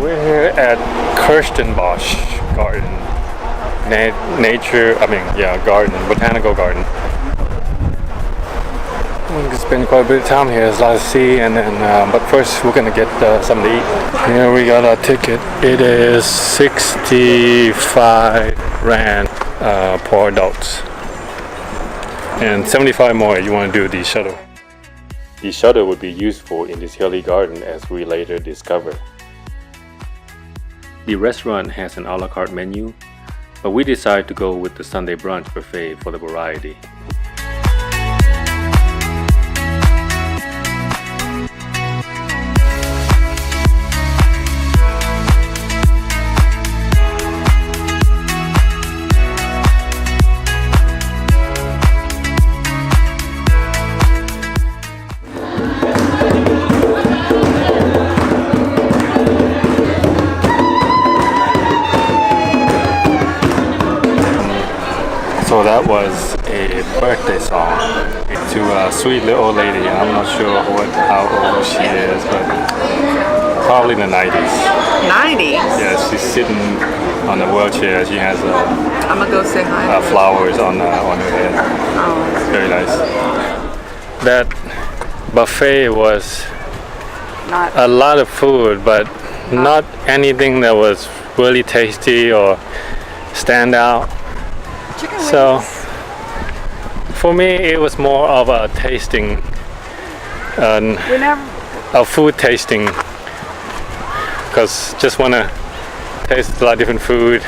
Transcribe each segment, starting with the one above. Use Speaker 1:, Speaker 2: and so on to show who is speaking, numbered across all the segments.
Speaker 1: We're here at Kirstenbosch Garden. Garden, botanical garden. We can spend quite a bit of time here. There's a lot to see, and then, but first we're gonna get something to eat. Here we got our ticket. It is 65 Rand per adults, and 75 more if you want to do the shuttle. The shuttle would be useful in this hilly garden, as we later discover. The restaurant has an a la carte menu, but we decided to go with the Sunday brunch buffet for the variety. So that was a birthday song to a sweet little old lady. I'm not sure how old she is, but probably in the 90s.
Speaker 2: 90s?
Speaker 1: Yeah, she's sitting on a wheelchair. She has
Speaker 2: I'm gonna go say hi.
Speaker 1: Flowers on her head.
Speaker 2: Oh.
Speaker 1: Very nice. That buffet was a lot of food, but not anything that was really tasty or stand out. So for me it was more of a tasting, a food tasting, because just want to taste a lot of different food.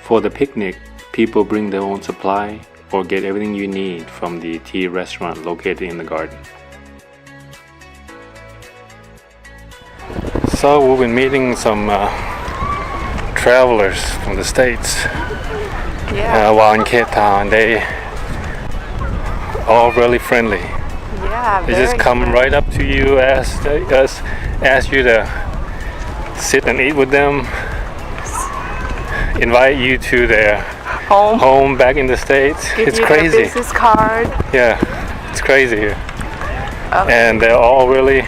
Speaker 1: For the picnic, people bring their own supply or get everything you need from the tea restaurant located in the garden. So we've been meeting some travelers from the States.
Speaker 2: Yeah.
Speaker 1: While in Cape Town, they all really friendly.
Speaker 2: Yeah,
Speaker 1: they just come right up to you, ask you to sit and eat with them, invite you to their home back in the States. It's crazy.
Speaker 2: Their business card.
Speaker 1: Yeah, it's crazy here. And they're all really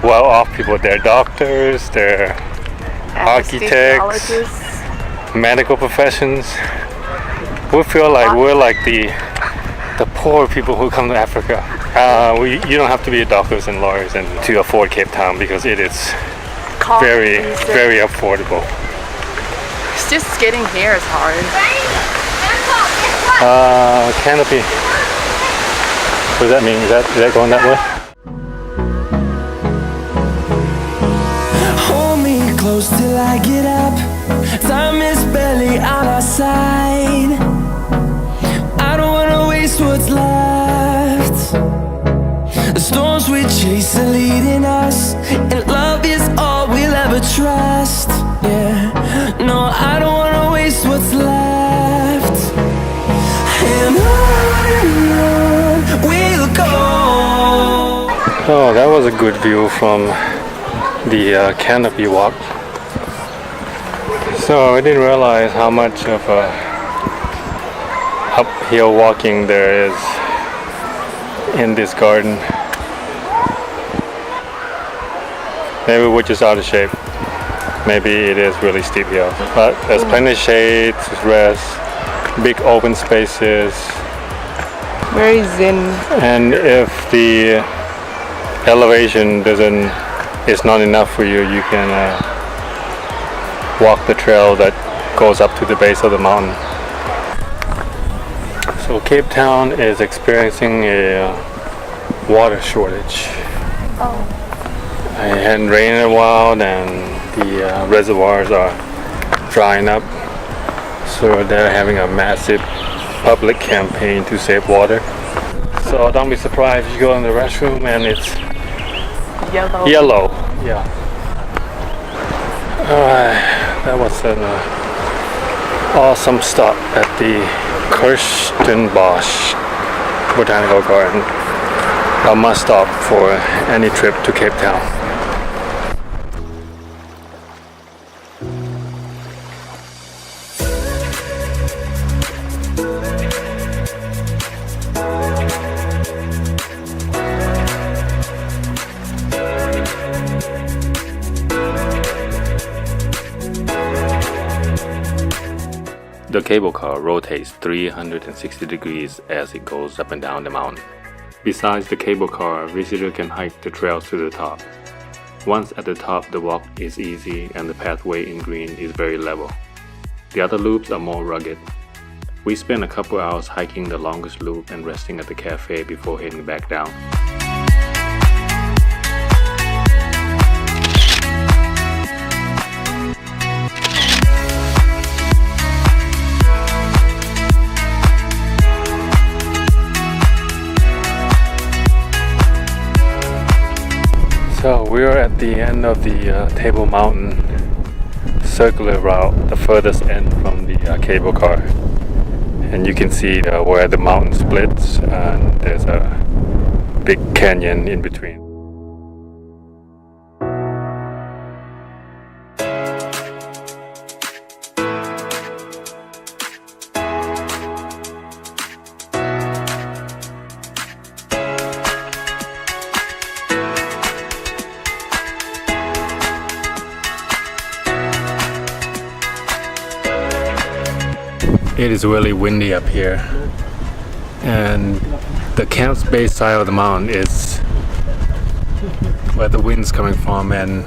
Speaker 1: well-off people. They're doctors, they're architects, medical professions. We feel like we're like the poor people who come to Africa. You don't have to be doctors and lawyers and to afford Cape Town, because it is very, very affordable.
Speaker 2: It's just getting here is hard.
Speaker 1: Canopy. What does that mean? Is that going that way?
Speaker 3: Hold me close till I get up. Time is barely on our side. I don't wanna waste what's left. The storms we chase are leading us, and love is all we'll ever trust. Yeah, no, I don't wanna waste what's left. And on we'll go.
Speaker 1: Oh, that was a good view from the Canopy walk. So I didn't realize how much of a uphill walking there is in this garden. Maybe we're just out of shape. Maybe it is really steep hill. But there's plenty of shade to rest, big open spaces.
Speaker 2: Very zen.
Speaker 1: And if the elevation is not enough for you, you can walk the trail that goes up to the base of the mountain. So Cape Town is experiencing a water shortage.
Speaker 2: Oh.
Speaker 1: It hadn't rained in a while, and the reservoirs are drying up. So they're having a massive public campaign to save water. So don't be surprised if you go in the restroom and it's yellow. Yeah. That was an awesome stop at the Kirstenbosch Botanical Garden. A must stop for any trip to Cape Town. The cable car rotates 360 degrees as it goes up and down the mountain. Besides the cable car, visitor can hike the trails to the top. Once at the top, the walk is easy and the pathway in green is very level. The other loops are more rugged. We spent a couple hours hiking the longest loop and resting at the cafe before heading back down. So we're at the end of the Table Mountain circular route, the furthest end from the cable car. And you can see where the mountain splits and there's a big canyon in between. It is really windy up here, and the camp's base side of the mountain is where the wind's coming from, and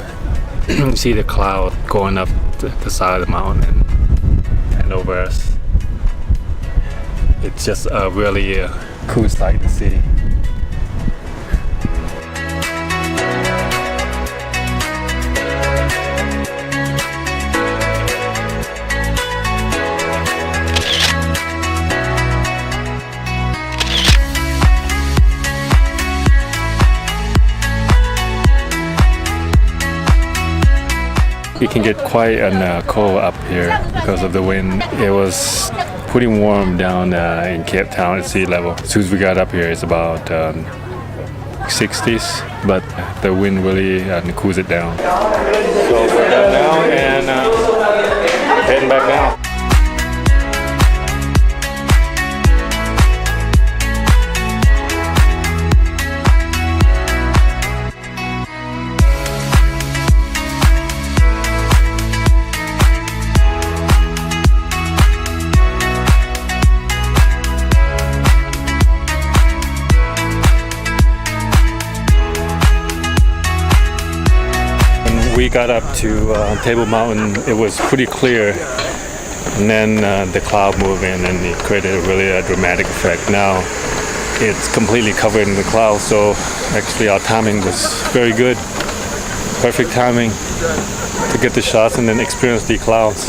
Speaker 1: you see the cloud going up the side of the mountain and over us. It's just a really cool sight to see. It can get quite cold up here because of the wind. It was pretty warm down in Cape Town at sea level. As soon as we got up here, it's about 60s, but the wind really cools it down. So we're done now and heading back down. We got up to Table Mountain. It was pretty clear, and then the cloud moved in and it created a really dramatic effect. Now it's completely covered in the clouds, so actually our timing was very good. Perfect timing to get the shots and then experience the clouds.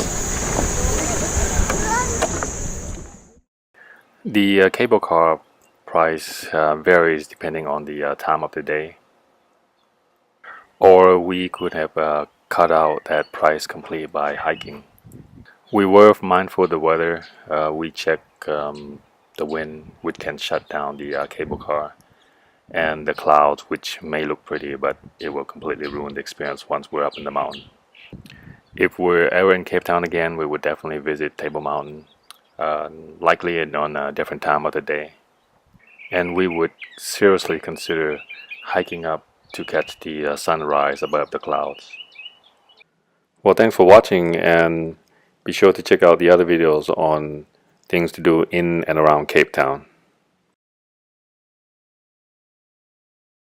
Speaker 1: The cable car price varies depending on the time of the day. Or we could have cut out that price completely by hiking. We were mindful of the weather. We checked the wind, which can shut down the cable car, and the clouds, which may look pretty, but it will completely ruin the experience once we're up in the mountain. If we're ever in Cape Town again, we would definitely visit Table Mountain, likely on a different time of the day. And we would seriously consider hiking up to catch the sunrise above the clouds. Well, thanks for watching, and be sure to check out the other videos on things to do in and around Cape Town.